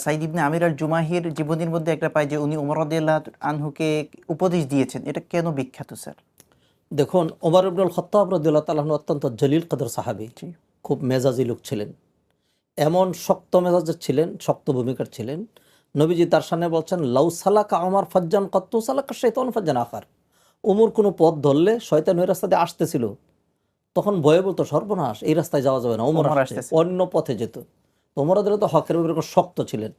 সাইদ ইবনে আমির আল জুমাহির জীবনীর মধ্যে একটা পাই যে উনি ওমর রাদিয়াল্লাহু আনহুকে উপদেশ দিয়েছেন, এটা কেন বিখ্যাত স্যার? দেখুন, ওমর ইবনুল খাত্তাব রাদিয়াল্লাহু তাআলা আনহু অত্যন্ত জলিল কদর সাহাবী, জি। খুব মেজাজি লোক ছিলেন, এমন শক্ত মেজাজের ছিলেন, শক্ত ভূমিকার ছিলেন। নবীজি তার সামনে বলছেন, লাউ সালাকা ওমর ফাজ্জান কত্তু সালাকা শাইতান ফাজ্জান আখার। ওমর কোনো পথ ধরলে শয়তান ওই রাস্তা দিয়ে আসতেছিল, তখন ভয়ে বলতো সর্বনাশ, এই রাস্তায় যাওয়া যাবে না, ওমর ওমর আসছে, আসতেছে। অন্য পথে যেত। তো ওমর রাদিয়াল্লাহু তো হকের ব্যাপারে শক্ত ছিলেন।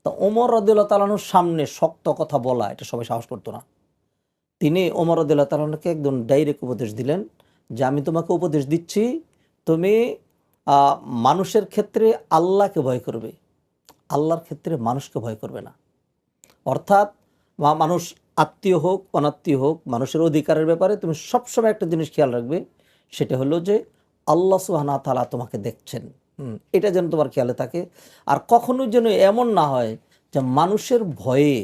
তো ওমর রাদিয়াল্লাহু তাআলা আনহুর সামনে শক্ত কথা বলা এটা সবাই সাহস করতো না। তিনি ওমর রাদিয়াল্লাহু তাআলা আনহুকে একদম ডাইরেক্ট উপদেশ দিলেন যে আমি তোমাকে উপদেশ দিচ্ছি, তুমি মানুষের ক্ষেত্রে আল্লাহকে ভয় করবে, আল্লাহর ক্ষেত্রে মানুষকে ভয় করবে না। অর্থাৎ মানুষ আত্মীয় হোক অনাত্মীয় হোক, মানুষের অধিকারের ব্যাপারে তুমি সবসময় একটা জিনিস খেয়াল রাখবে, সেটা হলো যে আল্লাহ সুবহানাহু ওয়া তাআলা তোমাকে দেখছেন। এটা যেন তোমার খেয়ালে থাকে। আর কখনোই যেন এমন না হয় যে মানুষের ভয়ে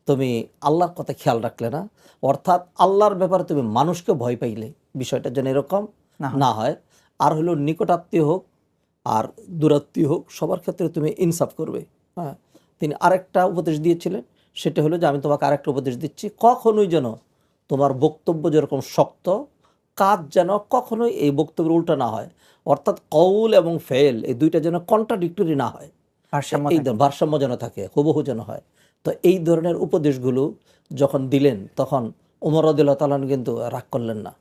তুমি আল্লাহর কথা খেয়াল রাখলে না, অর্থাৎ আল্লাহর ব্যাপারে তুমি মানুষকে ভয় পাইলে, বিষয়টা যেন এরকম না হয়। আর হলো নিকটাত্মীয় হোক আর দূরাত্মীয় হোক, সবার ক্ষেত্রে তুমি ইনসাফ করবে। তিনি আরেকটা উপদেশ দিয়েছিলেন, সেটা হলো যে আমি তোমাকে আরেকটা উপদেশ দিচ্ছি, কখনোই যেন তোমার বক্তব্য যেরকম শক্ত, কাজ যেন কখনোই এই বক্তব্যের উল্টা না হয়। অর্থাৎ কৌল এবং ফেল এই দুইটা যেন কন্ট্রাডিক্টরি না হয়, এই ভারসাম্য যেন থাকে, হুবহু যেন হয়। তো এই ধরনের উপদেশগুলো যখন দিলেন, তখন ওমর রাদিয়াল্লাহু তাআলা কিন্তু রাগ করলেন না,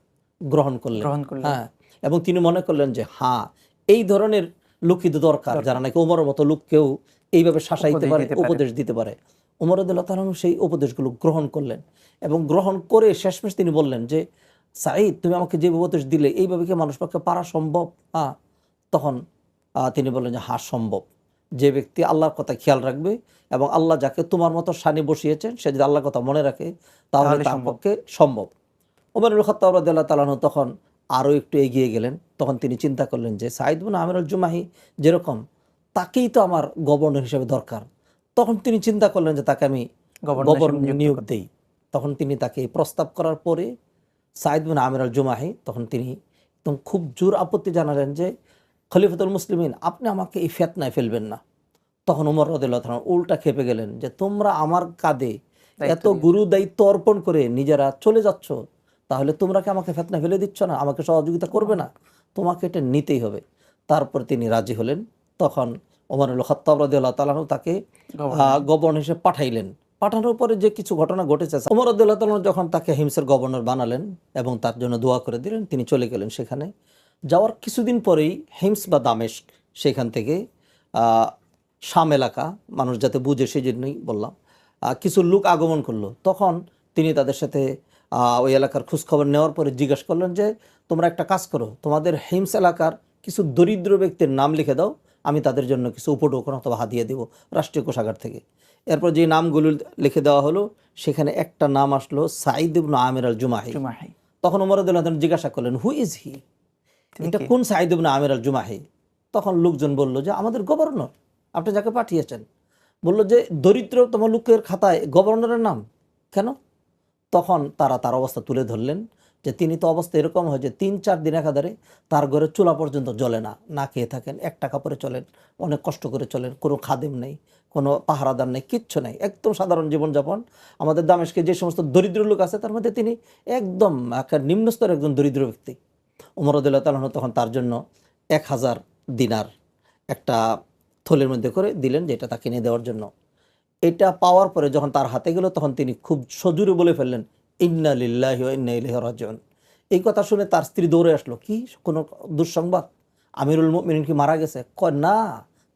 গ্রহণ করলেন। হ্যাঁ, এবং তিনি মনে করলেন যে হ্যাঁ, এই ধরনের লোকই তো দরকার, যারা নাকি ওমরের মতো লোককেও এইভাবে শাসাইতে পারে, উপদেশ দিতে পারে। ওমর রাদিয়াল্লাহু তাআলা সেই উপদেশগুলো গ্রহণ করলেন, এবং গ্রহণ করে শেষমেশ তিনি বললেন যে সাঈদ, তুমি আমাকে যে উপদেশ দিলে, এইভাবে কি মানুষ পক্ষে পারা সম্ভব? তখন তিনি বললেন যে হ্যাঁ, সম্ভব। যে ব্যক্তি আল্লাহর কথা খেয়াল রাখবে এবং আল্লাহ যাকে তোমার মতো শানে বসিয়েছেন, সে যদি আল্লাহর কথা মনে রাখে, তাহলে তার পক্ষে সম্ভব। ওমর ইবনুল খাত্তাব রাদিয়াল্লাহু তাআলা আনহু তখন আরও একটু এগিয়ে গেলেন। তখন তিনি চিন্তা করলেন যে সাঈদ ইবনে আমির আল জুমাহি যেরকম, তাকেই তো আমার গভর্নর হিসেবে দরকার। তখন তিনি চিন্তা করলেন যে তাকে আমি গভর্নর নিয়োগ দেই। তখন তিনি তাকে প্রস্তাব করার পরে সাঈদ ইবনে আমির আল জুমাহি, তখন তিনি একদম খুব জোর আপত্তি জানালেন যে খলিফাতুল মুসলিমিন, আপনি আমাকে এই ফিতনায় ফেলবেন না। তখন ওমর রাদিয়াল্লাহু তাআলা উল্টা খেপে গেলেন যে তোমরা আমার কাঁধে এত গুরু দায়িত্ব অর্পণ করে নিজেরা চলে যাচ্ছ, তাহলে তোমরা কি আমাকে ফিতনা ফেলে দিচ্ছ না, আমাকে সহযোগিতা করবে না? তোমাকে এটা নিতেই হবে। তারপর তিনি রাজি হলেন। তখন ওমর ইবনুল খাত্তাব রাদিয়াল্লাহু তাআলা তাকে গভর্নর হিসেবে পাঠাইলেন। পাঠানোর পরে যে কিছু ঘটনা ঘটেছে, ওমর রাদিয়াল্লাহু তাআলা যখন তাকে হিমসের গভর্নর বানালেন এবং তার জন্য দোয়া করে দিলেন, তিনি চলে গেলেন সেখানে। যাওয়ার কিছুদিন পরেই হিমস বা দামেস্ক, সেখান থেকে শাম এলাকা, মানুষ যাতে বুঝে সেই জন্যই বললাম, কিছু লোক আগমন করলো। তখন তিনি তাদের সাথে ওই এলাকার খোঁজখবর নেওয়ার পরে জিজ্ঞেস করলেন যে তোমরা একটা কাজ করো, তোমাদের হিমস এলাকার কিছু দরিদ্র ব্যক্তির নাম লিখে দাও, আমি তাদের জন্য কিছু উপঢৌকন অথবা হাদিয়া দেব রাষ্ট্রীয় কোষাগার থেকে। এরপর যে নামগুলো লিখে দেওয়া হলো, সেখানে একটা নাম আসলো সাঈদ ইবনে আমির আল জুমাহি। তখন ওমর রাদিয়াল্লাহু তাআলা জিজ্ঞাসা করলেন, হু ইজ হি, এটা কোন সাঈদ ইবনে আমির আল জুমাহি? তখন লোকজন বলল যে আমাদের গভর্নর, আপনি যাকে পাঠিয়েছেন। বলল যে দরিদ্রতম লোকের খাতায় গভর্নরের নাম কেন? তখন তারা তার অবস্থা তুলে ধরলেন যে তিনি তো অবস্থা এরকম হয় যে ৩-৪ দিন একাধারে তার ঘরে চুলা পর্যন্ত জ্বলে না, না খেয়ে থাকেন, একটা কাপড়ে চলেন, অনেক কষ্ট করে চলেন, কোনো খাদেম নেই, কোনো পাহারাদার নেই, কিচ্ছু নেই, একদম সাধারণ জীবনযাপন। আমাদের দামেস্কে যে সমস্ত দরিদ্র লোক আছে, তার মধ্যে তিনি একদম একটা নিম্নস্তরের একজন দরিদ্র ব্যক্তি। ওমর রাদিয়াল্লাহু তাআলা তখন তার জন্য 1000 দিনার একটা থলের মধ্যে করে দিলেন, যে এটা তাকে নিয়ে দেওয়ার জন্য। এটা পাওয়ার পরে যখন তার হাতে গেল, তখন তিনি খুব সজোরে বলে ফেললেন, ইন্না লিল্লাহি ওয়া ইন্না ইলাইহি রাজিউন। এই কথা শুনে তার স্ত্রী দৌড়ে আসলো, কি কোনো দুঃসংবাদ? আমিরুল মুমিনিন কি মারা গেছে? কয় না,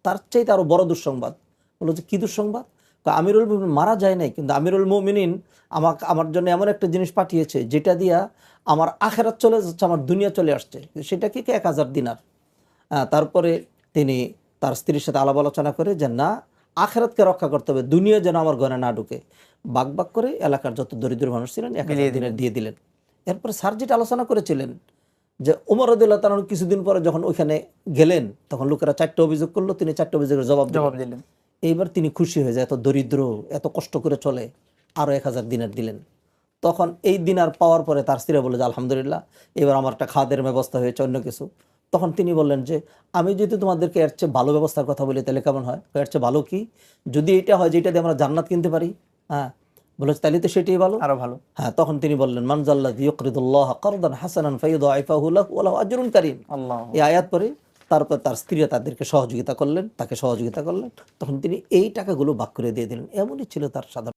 তার চাইতে আরো বড় দুঃসংবাদ। বললো যে কি দুঃসংবাদ? আমিরুল মুমিনিন মারা যায় নাই, কিন্তু আমিরুল মুমিনিন আমার জন্য এমন একটা জিনিস পাঠিয়েছে, যেটা দিয়া আমার আখেরাত চলে যাচ্ছে, আমার দুনিয়া চলে আসছে। সেটা কি 1000 দিনার। তারপরে তিনি তার স্ত্রীর সাথে আলাপ আলোচনা করে যে না, আখেরাতকে রক্ষা করতে হবে, দুনিয়া যেন আমার ঘরে না ঢুকে। বাক করে এলাকার যত দরিদ্র মানুষ ছিলেন 1000 দিনার দিয়ে দিলেন। এরপরে স্যার যেটা আলোচনা করেছিলেন যে ওমর রাদিয়াল্লাহু তাআলা কিছুদিন পরে যখন ওইখানে গেলেন, তখন লোকেরা 4টা অভিযোগ করলো, তিনি 4টা অভিযোগের জবাব দিলেন। এইবার তিনি খুশি হয়ে যায়, এত দরিদ্র, এত কষ্ট করে চলে, আরও 1000 দিনার দিলেন। তখন এই দিনার পাওয়ার পরে তার স্ত্রী বলে যে আলহামদুলিল্লাহ, এবার আমার একটা খাদের ব্যবস্থা হয়েছে, অন্য কিছু। তখন তিনি বললেন যে আমি যদি তোমাদেরকে এর চেয়ে ভালো ব্যবস্থার কথা বলি তাহলে কেমন হয়? এর চেয়ে ভালো কি? যদি এটা হয় যেটা দিয়ে আমরা জান্নাত কিনতে পারি, হ্যাঁ, বলেছে তাহলে তো সেটাই ভালো। আরো ভালো। হ্যাঁ, তখন তিনি বললেন মান যাল্লাযী ইউকরিদুল্লাহ কারদান হাসানান ফায়ুদাইফাহু লাহু ওয়া লাহু আজরুন কারীম। আল্লাহ। এই আয়াত পরে তারপর তার স্ত্রীরা তাদেরকে সহযোগিতা করলেন, তাকে সহযোগিতা করলেন, তখন তিনি এই টাকাগুলো ভাগ করে দিয়ে দিলেন। এমনই ছিল তার সাধারণ